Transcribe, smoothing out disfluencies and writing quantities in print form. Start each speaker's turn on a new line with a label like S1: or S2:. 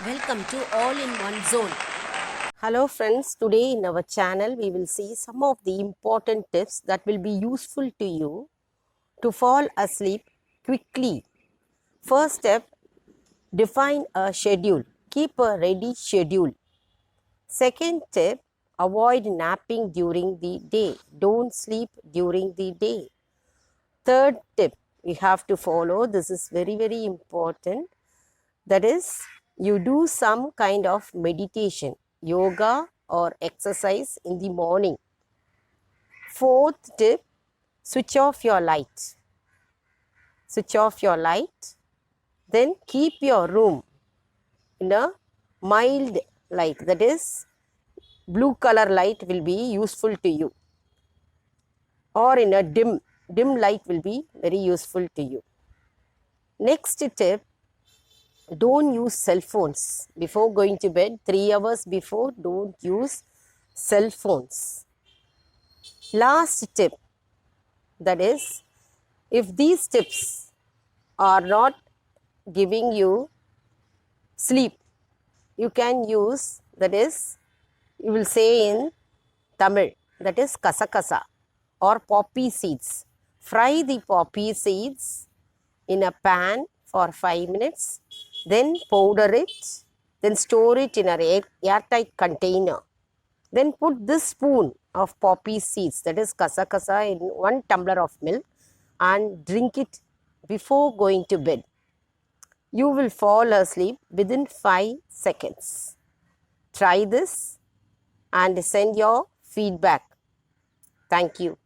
S1: Welcome to All in One Zone.
S2: Hello friends, today in our channel we will see some of the important tips that will be useful to you to fall asleep quickly. First step, define a schedule. Keep a ready schedule. Second tip, avoid napping during the day. Don't sleep during the day. Third tip you have to follow, this is very important. That is, you do some kind of meditation, yoga or exercise in the morning. Fourth tip, switch off your light. Switch off your light. Then keep your room in a mild light. That is, blue color light will be useful to you. Or in a dim light will be very useful to you. Next tip, don't use cell phones before going to bed. 3 hours before, don't use cell phones. Last tip, that is, if these tips are not giving you sleep, you can use, that is, you will say in Tamil, that is kasakasa or poppy seeds. Fry the poppy seeds in a pan for 5 minutes, then powder it, then store it in an airtight container. Then put this spoon of poppy seeds, that is kasakasa, in 1 tumbler of milk and drink it before going to bed. You will fall asleep within 5 seconds. Try this and send your feedback. Thank you.